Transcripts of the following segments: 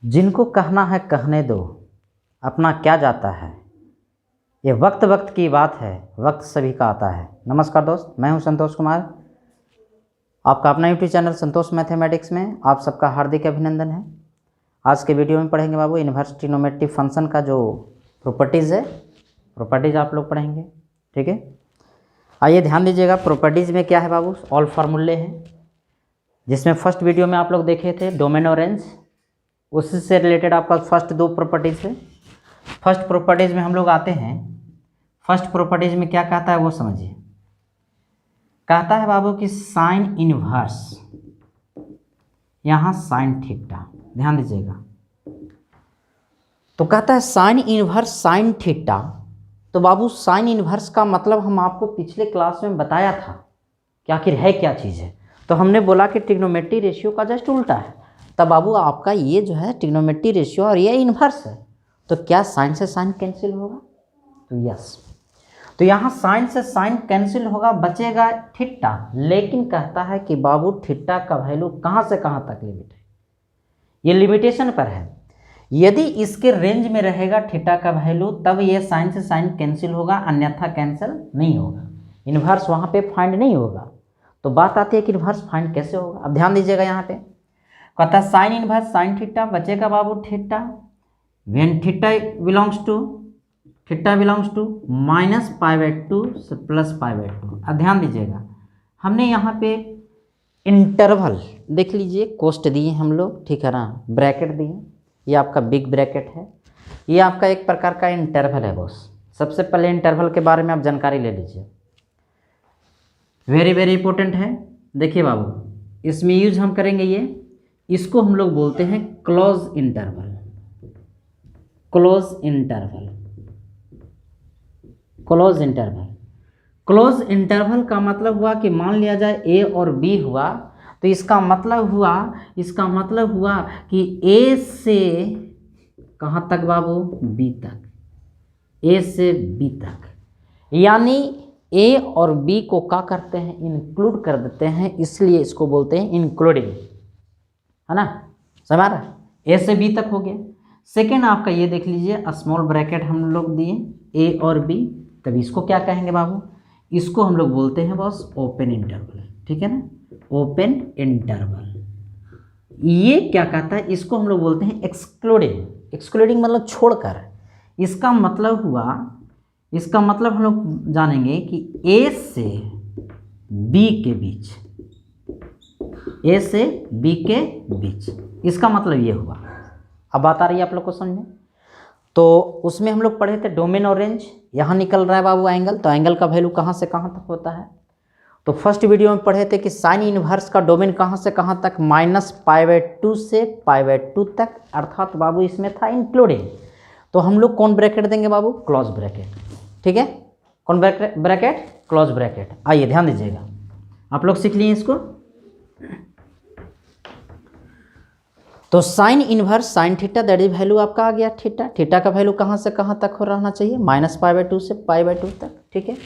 जिनको कहना है कहने दो, अपना क्या जाता है, ये वक्त वक्त की बात है, वक्त सभी का आता है। नमस्कार दोस्त, मैं हूं संतोष कुमार, आपका अपना यूट्यूब चैनल संतोष मैथमेटिक्स में आप सबका हार्दिक अभिनंदन है। आज के वीडियो में पढ़ेंगे बाबू इन्वर्स ट्रिग्नोमेट्रिक फंक्शन का जो प्रॉपर्टीज़ है, प्रॉपर्टीज़ आप लोग पढ़ेंगे, ठीक है। आइए ध्यान दीजिएगा, प्रॉपर्टीज़ में क्या है बाबू, ऑल फार्मूले हैं, जिसमें फर्स्ट वीडियो में आप लोग देखे थे डोमेन और रेंज, उससे रिलेटेड आपका फर्स्ट दो प्रॉपर्टीज़ है। फर्स्ट प्रॉपर्टीज़ में हम लोग आते हैं। फर्स्ट प्रॉपर्टीज़ में क्या कहता है वो समझिए। कहता है बाबू कि साइन इनवर्स, यहाँ साइन थीटा, ध्यान दीजिएगा। तो कहता है साइन इनवर्स साइन थीटा। तो बाबू साइन इनवर्स का मतलब हम आपको पिछले क्लास में बताया था कि आखिर है क्या चीज़ है। तो हमने बोला कि ट्रिग्नोमेट्री रेशियो का जस्ट उल्टा है। तब बाबू आपका ये जो है ट्रिग्नोमेट्री रेशियो और ये इन्वर्स है, तो क्या साइन से साइन कैंसिल होगा? तो यस, तो यहाँ साइन से साइन कैंसिल होगा, बचेगा थीटा। लेकिन कहता है कि बाबू थीटा का वैल्यू कहाँ से कहाँ तक लिमिट है, ये लिमिटेशन पर है। यदि इसके रेंज में रहेगा थीटा का वैल्यू तब ये साइन से साइन कैंसिल होगा, अन्यथा कैंसिल नहीं होगा, इन्वर्स वहाँ पे फाइंड नहीं होगा। तो बात आती है कि इन्वर्स फाइंड कैसे होगा। अब ध्यान दीजिएगा, यहाँ पे कहता है साइन इनवर्स साइन थीटा, बचेगा बाबू theta when theta belongs to -π/2 से +π/2। अब ध्यान दीजिएगा, हमने यहाँ पे इंटरवल देख लीजिए, कोष्ट दिए हम लोग, ठीक है ना, ब्रैकेट दिए, ये आपका बिग ब्रैकेट है, ये आपका एक प्रकार का इंटरवल है बॉस। सबसे पहले इंटरवल के बारे में आप जानकारी ले लीजिए, वेरी वेरी इंपॉर्टेंट है। देखिए बाबू, इसमें यूज हम करेंगे इसको हम लोग बोलते हैं close interval. Close interval, close interval, close interval का मतलब हुआ कि मान लिया जाए ए और बी हुआ, तो इसका मतलब हुआ कि ए से कहाँ तक बाबू, बी तक, ए से बी तक, यानी ए और बी को क्या करते हैं, इंक्लूड कर देते हैं, इसलिए इसको बोलते हैं इंक्लूडिंग, है ना, समझ रहा है। ए से बी तक हो गया। सेकेंड आपका ये देख लीजिए, स्मॉल ब्रैकेट हम लोग दिए ए और बी, तब इसको क्या कहेंगे बाबू, इसको हम लोग बोलते हैं बस ओपन इंटरवल, ठीक है ना, ओपन इंटरवल। ये क्या कहता है, इसको हम लोग बोलते हैं एक्सक्लूडिंग। एक्सक्लूडिंग मतलब छोड़कर। इसका मतलब हम लोग जानेंगे कि ए से बी के बीच, ए से बी के बीच, इसका मतलब ये हुआ। अब बात आ रही है आप लोग को समझ में। तो उसमें हम लोग पढ़े थे डोमेन और रेंज, यहाँ निकल रहा है बाबू एंगल, तो एंगल का वैल्यू कहाँ से कहाँ तक होता है। तो फर्स्ट वीडियो में पढ़े थे कि साइन इनवर्स का डोमेन कहाँ से कहाँ तक, -π/2 से π/2 तक, अर्थात बाबू इसमें था इंक्लूडिंग। तो हम लोग कौन ब्रैकेट देंगे बाबू, क्लोज ब्रैकेट, ठीक है, कौन ब्रैकेट, क्लोज ब्रैकेट। आइए ध्यान दीजिएगा, आप लोग सीख लिए इसको। तो sine inverse sine theta, that is value आपका आ गया थीटा। थीटा का वैल्यू कहाँ से कहाँ तक हो रहना चाहिए, -π/2 से π/2 तक, ठीक है।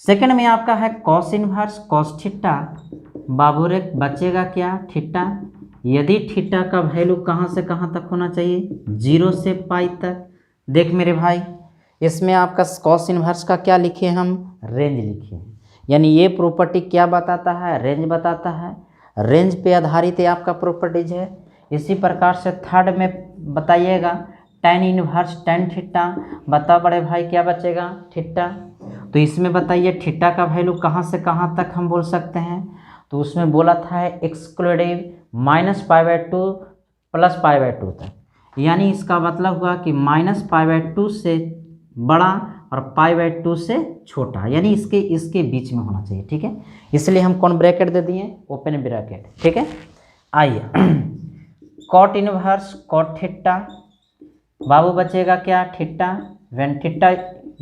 सेकंड में आपका है कॉस इनवर्स कॉस थीटा, बाबू रे बचेगा क्या, थीटा। यदि थीटा का वैल्यू कहाँ से कहाँ तक होना चाहिए, 0 से π तक। देख मेरे भाई, इसमें आपका कॉस इनवर्स का क्या लिखे हम, रेंज लिखे, यानी ये प्रॉपर्टी क्या बताता है, रेंज बताता है। रेंज पे आधारित है आपका प्रॉपर्टीज है। इसी प्रकार से थर्ड में बताइएगा tan इनवर्स tan थीटा, बता बड़े भाई क्या बचेगा, थीटा। तो इसमें बताइए थीटा का वैल्यू कहाँ से कहाँ तक हम बोल सकते हैं। तो उसमें बोला था एक्सक्लूडिव -π/2 +π/2 तक, यानी इसका मतलब हुआ कि -π/2 से बड़ा और π/2 से छोटा, यानी इसके बीच में होना चाहिए, ठीक है। इसलिए हम कौन ब्रैकेट दे दिए, ओपन ब्रैकेट, ठीक है। आइए कॉट इनवर्स कॉट थीटा, बाबू बचेगा क्या, theta when theta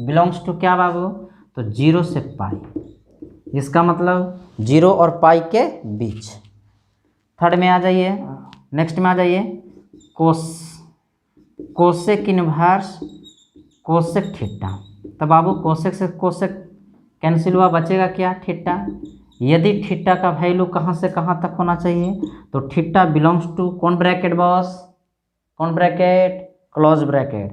belongs to क्या बाबू, तो 0 से π, इसका मतलब 0 और π के बीच। थर्ड में आ जाइए, नेक्स्ट में आ जाइए, कोसेक इनवर्स कोसेक थीटा। तो बाबू कोसेक से कोसेक कैंसिल हुआ, बचेगा क्या, थीटा। यदि थीटा का वैल्यू कहाँ से कहाँ तक होना चाहिए, तो थीटा बिलोंग्स टू कौन ब्रैकेट बॉस, कौन ब्रैकेट, क्लोज ब्रैकेट।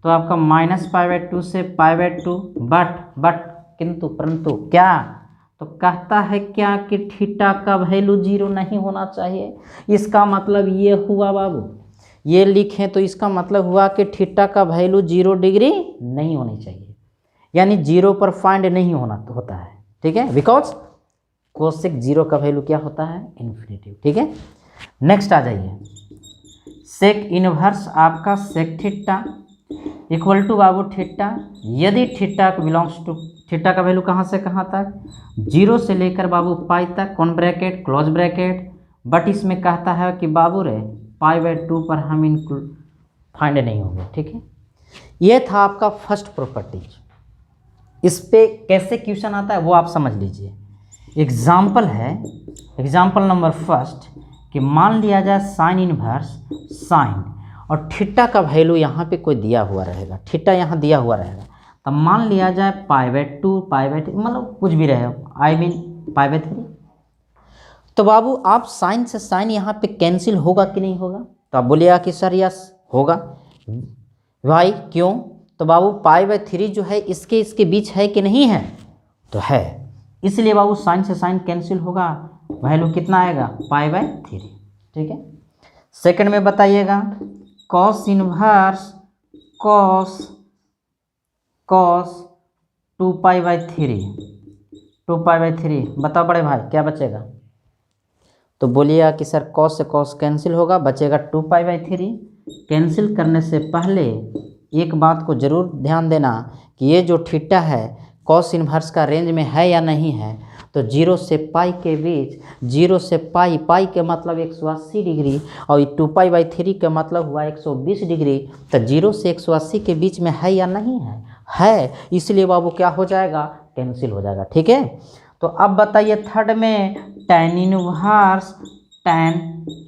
तो आपका -π/2 से π/2, बट किंतु परंतु क्या, तो कहता है क्या कि थीटा का वैल्यू 0 नहीं होना चाहिए। इसका मतलब ये हुआ बाबू, ये लिखें तो इसका मतलब हुआ कि थीटा का वैल्यू 0 डिग्री नहीं होनी चाहिए, यानी 0 पर फाइंड नहीं होता है, ठीक है, बिकॉज कोसेक 0 का वैल्यू क्या होता है, इन्फिनिटी, ठीक है। नेक्स्ट आ जाइए, सेक इनवर्स आपका सेक थीटा इक्वल टू बाबू थीटा, यदि थीटा बिलोंग्स टू, थीटा का वैल्यू कहाँ से कहाँ तक, 0 से लेकर बाबू पाई तक, कौन ब्रैकेट, क्लोज ब्रैकेट। बट इसमें कहता है कि बाबू रे π/2 पर हम इनको फाइंड नहीं होंगे, ठीक है। ये था आपका फर्स्ट प्रॉपर्टीज। इस पे कैसे क्वेश्चन आता है वो आप समझ लीजिए। एग्जाम्पल है, एग्जाम्पल नंबर फर्स्ट, कि मान लिया जाए साइन इनवर्स साइन, और थीटा का वैल्यू यहाँ पे कोई दिया हुआ रहेगा, थीटा यहाँ दिया हुआ रहेगा, तब मान लिया जाए π/2 मतलब कुछ भी रहे, आई मीन π/3। तो बाबू आप साइन से साइन यहाँ पे कैंसिल होगा कि नहीं होगा, तो आप बोलिएगा कि सर यस होगा। भाई क्यों, तो बाबू π/3 जो है इसके बीच है कि नहीं है, तो है, इसलिए बाबू साइन से साइन कैंसिल होगा, वैल्यू कितना आएगा, π/3, ठीक है। सेकंड में बताइएगा, कॉस इनवर्स कॉस 2π/3, बताओ बड़े भाई क्या बचेगा, तो बोलिएगा कि सर कॉस से कॉस कैंसिल होगा, बचेगा 2π/3। कैंसिल करने से पहले एक बात को ज़रूर ध्यान देना कि ये जो थीटा है कॉस इनवर्स का रेंज में है या नहीं है, तो 0 से पाई के बीच, 0 से पाई के मतलब 180 डिग्री, और 2π/3 का मतलब हुआ 120 डिग्री, तो 0 से 180 के बीच में है या नहीं है, इसलिए बाबू क्या हो जाएगा, कैंसिल हो जाएगा, ठीक है। तो अब बताइए थर्ड में tan इनवर्स tan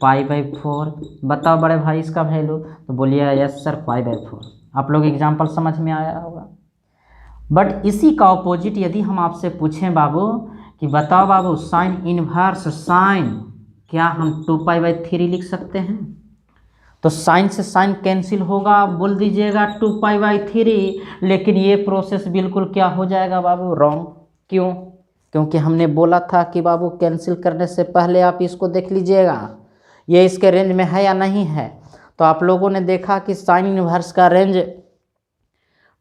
π/4, बताओ बड़े भाई इसका वैल्यू, तो बोलिए यस सर π/4। आप लोग एग्जाम्पल समझ में आया होगा। बट इसी का ऑपोजिट यदि हम आपसे पूछें बाबू कि बताओ बाबू साइन इनवर्स साइन, क्या हम 2π/3 लिख सकते हैं, तो साइन से साइन कैंसिल होगा, बोल दीजिएगा 2π/3, लेकिन ये प्रोसेस बिल्कुल क्या हो जाएगा बाबू, रॉन्ग। क्यों, क्योंकि हमने बोला था कि बाबू कैंसिल करने से पहले आप इसको देख लीजिएगा ये इसके रेंज में है या नहीं है। तो आप लोगों ने देखा कि साइन इनवर्स का रेंज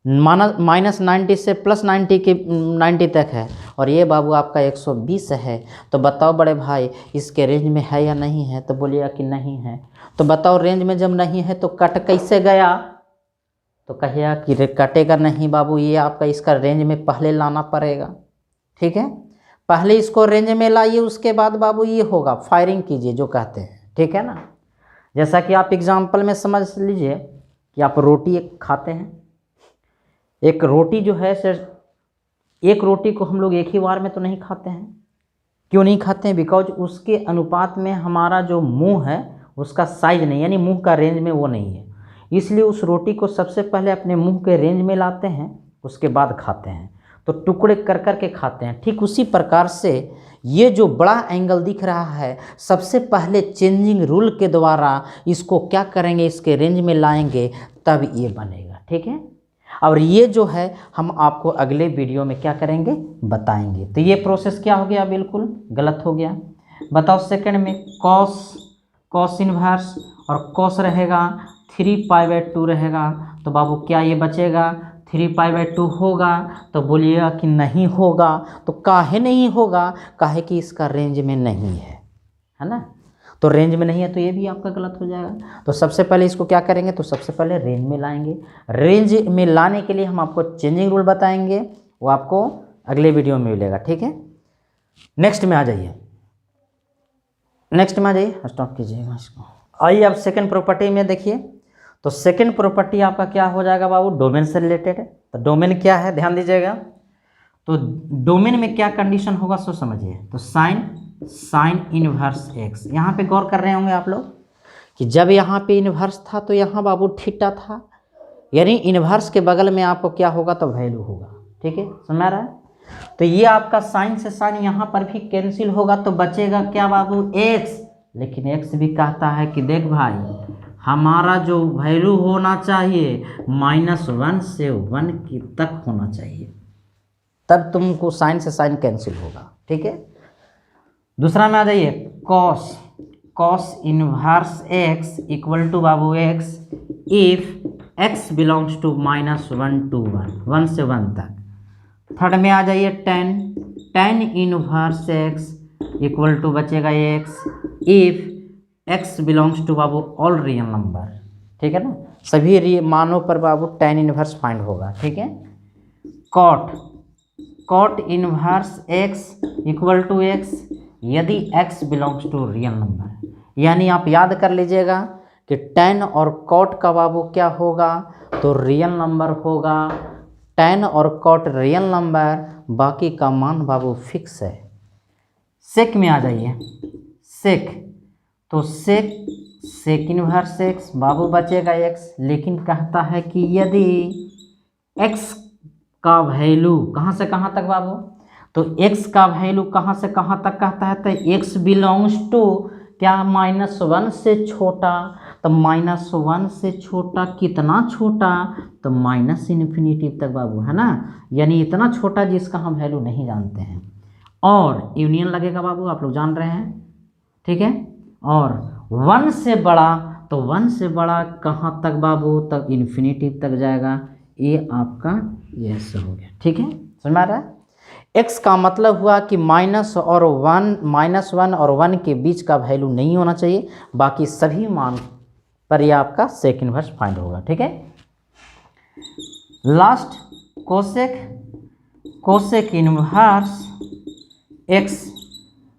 -90 से +90 तक है, और ये बाबू आपका 120 है। तो बताओ बड़े भाई इसके रेंज में है या नहीं है, तो बोलिएगा कि नहीं है। तो बताओ रेंज में जब नहीं है तो कट कैसे गया, तो कहिएगा कि कटेगा नहीं बाबू, ये आपका इसका रेंज में पहले लाना पड़ेगा, ठीक है। पहले इसको रेंज में लाइए, उसके बाद बाबू ये होगा, फायरिंग कीजिए जो कहते हैं, ठीक है ना। जैसा कि आप एग्जाम्पल में समझ लीजिए कि आप रोटी एक खाते हैं, एक रोटी जो है सर, एक रोटी को हम लोग एक ही बार में तो नहीं खाते हैं। क्यों नहीं खाते हैं, बिकॉज उसके अनुपात में हमारा जो मुंह है उसका साइज नहीं, यानी मुंह का रेंज में वो नहीं है, इसलिए उस रोटी को सबसे पहले अपने मुंह के रेंज में लाते हैं, उसके बाद खाते हैं, तो टुकड़े कर कर के खाते हैं। ठीक उसी प्रकार से ये जो बड़ा एंगल दिख रहा है, सबसे पहले चेंजिंग रूल के द्वारा इसको क्या करेंगे, इसके रेंज में लाएंगे, तब ये बनेगा, ठीक है। और ये जो है हम आपको अगले वीडियो में क्या करेंगे, बताएंगे। तो ये प्रोसेस क्या हो गया, बिल्कुल गलत हो गया। बताओ सेकंड में कॉस इनवर्स और कॉस रहेगा 3π/2 रहेगा, तो बाबू क्या ये बचेगा, 3π/2 होगा, तो बोलिएगा कि नहीं होगा। तो काहे नहीं होगा, काहे कि इसका रेंज में नहीं है ना। तो रेंज में नहीं है तो ये भी आपका गलत हो जाएगा। तो सबसे पहले इसको क्या करेंगे, तो सबसे पहले रेंज में लाएंगे। रेंज में लाने के लिए हम आपको चेंजिंग रूल बताएंगे, वो आपको अगले वीडियो में मिलेगा, ठीक है। नेक्स्ट में आ जाइए, स्टॉप कीजिएगा इसको। आइए अब सेकंड प्रॉपर्टी में देखिए। तो सेकंड प्रॉपर्टी आपका क्या हो जाएगा बाबू, डोमेन से रिलेटेड है। तो डोमेन क्या है, ध्यान दीजिएगा। तो डोमेन में क्या कंडीशन होगा सो समझिए। तो साइन इनवर्स एक्स, यहाँ पे गौर कर रहे होंगे आप लोग कि जब यहाँ पे इनवर्स था तो यहाँ बाबू थीटा था, यानी इनवर्स के बगल में आपको क्या होगा, तो वैल्यू होगा, ठीक है, समझ आ रहा है। तो ये आपका साइन से साइन यहाँ पर भी कैंसिल होगा, तो बचेगा क्या बाबू, x। लेकिन x भी कहता है कि देख भाई हमारा जो वैल्यू होना चाहिए -1 से 1 की तक होना चाहिए, तब तुमको साइन से साइन कैंसिल होगा। ठीक है, दूसरा में आ जाइए, cos inverse x equal to बाबू x if x belongs to -1 to 1 से 1 तक। थर्ड में आ जाइए tan inverse x equal to बचेगा x if x belongs to बाबू ऑल रियल नंबर। ठीक है ना, सभी मानों पर बाबू टेन इनवर्स फाइंड होगा। ठीक है, cot inverse x equal to x यदि x belongs to real number. यानी आप याद कर लीजिएगा कि टेन और कॉट का बाबू क्या होगा, तो रियल नंबर होगा। टेन और कॉट रियल नंबर, बाकी का मान बाबू फिक्स है। सेक में आ जाइए, तो सेक इनवर्स x बाबू बचेगा x, लेकिन कहता है कि यदि x का वैल्यू कहाँ से कहाँ तक बाबू, तो x का वैल्यू कहाँ से कहाँ तक कहता है, तो x बिलोंग्स टू क्या -1 से छोटा, तो -1 से छोटा कितना छोटा, तो ∞ तक बाबू, है ना। यानी इतना छोटा जिसका हम वैल्यू नहीं जानते हैं। और यूनियन लगेगा बाबू, आप लोग जान रहे हैं। ठीक है, और 1 से बड़ा, तो 1 से बड़ा कहाँ तक बाबू, तक इन्फिनिटी तक जाएगा। ये आपका यस हो गया। ठीक है, समझ में आ रहा है। x का मतलब हुआ कि -1 और 1 के बीच का वैल्यू नहीं होना चाहिए, बाकी सभी मान पर ये आपका सेक इनवर्स फाइंड होगा। ठीक है, लास्ट कोसेक इनवर्स x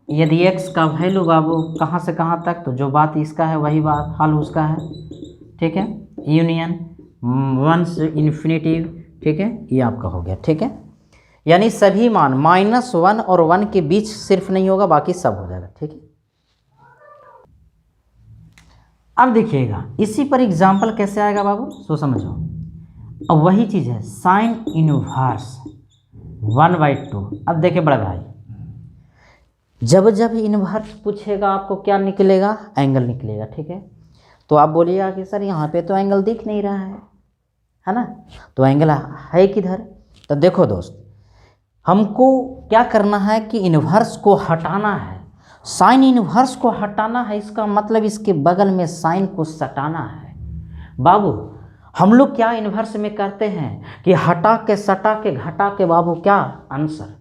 यदि x का वैल्यू बाबू कहाँ से कहाँ तक, तो जो बात इसका है वही बात हाल उसका है। ठीक है, यूनियन 1 से इन्फिनिटी। ठीक है, ये आपका हो गया। ठीक है, यानी सभी मान -1 और 1 के बीच सिर्फ नहीं होगा, बाकी सब हो जाएगा। ठीक है, अब देखिएगा इसी पर एग्जाम्पल कैसे आएगा बाबू, सो समझो। अब वही चीज़ है साइन इनवर्स 1/2। अब देखिए बड़े भाई, जब जब इनवर्स पूछेगा आपको क्या निकलेगा, एंगल निकलेगा। ठीक है, तो आप बोलिएगा कि सर यहाँ पे तो एंगल दिख नहीं रहा है ना, तो एंगल है किधर। तो देखो दोस्त, हमको क्या करना है कि इनवर्स को हटाना है, साइन इनवर्स को हटाना है। इसका मतलब इसके बगल में साइन को सटाना है बाबू। हम लोग क्या इनवर्स में करते हैं कि हटा के सटा के घटा के बाबू क्या आंसर।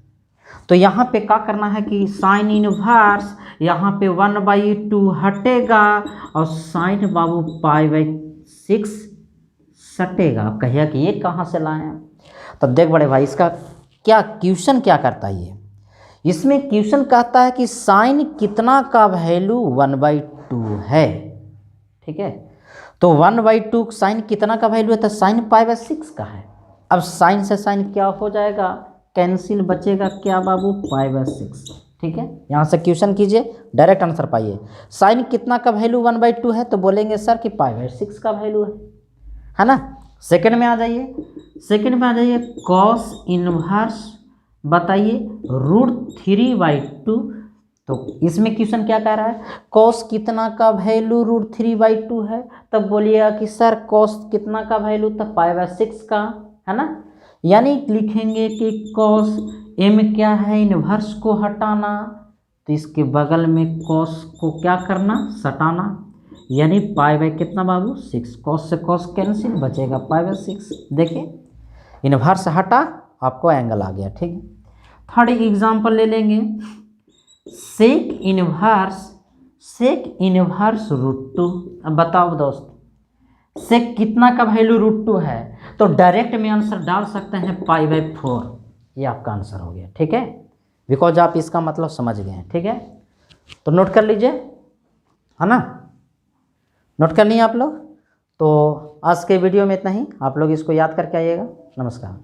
तो यहाँ पे क्या करना है कि साइन इनवर्स यहाँ पे 1/2 हटेगा और साइन बाबू π/6 सटेगा। आप कहिए कि ये कहाँ से लाए। तो देख बड़े भाई, इसका क्या क्वेश्चन क्या करता है, इसमें क्वेश्चन कहता है कि साइन कितना का वैल्यू 1/2 है। ठीक है, तो 1/2 साइन कितना का वैल्यू है, तो साइन π/6 का है। अब साइन से साइन क्या हो जाएगा, कैंसिल, बचेगा क्या बाबू, π/6। ठीक है, यहाँ से क्वेश्चन कीजिए, डायरेक्ट आंसर पाइए। साइन कितना का वैल्यू 1/2 है, तो बोलेंगे सर कि π/6 का वैल्यू है ना। सेकंड में आ जाइए, कॉस इनवर्स बताइए √3/2। तो इसमें क्वेश्चन क्या कह रहा है, कॉस कितना का वैल्यू √3/2 है, तब बोलिएगा कि सर कॉस कितना का वैल्यू, तब π/6 का, है ना। यानी लिखेंगे कि कॉस m क्या है, इनवर्स को हटाना, तो इसके बगल में कॉस को क्या करना, सटाना, यानी कितना बाबू 6। कॉस से कॉस कैंसिल, बचेगा π/6। देखिए इनवर्स हटा, आपको एंगल आ गया। ठीक है, थर्ड एग्जांपल ले लेंगे, सेक इनवर्स √2। अब बताओ दोस्त, सेक कितना का वैल्यू √2 है, तो डायरेक्ट में आंसर डाल सकते हैं π/4। ये आपका आंसर हो गया। ठीक है, बिकॉज आप इसका मतलब समझ गए हैं। ठीक है, तो नोट कर लीजिए, है ना, नोट कर लिए आप लोग। तो आज के वीडियो में इतना ही, आप लोग इसको याद करके आइएगा। नमस्कार।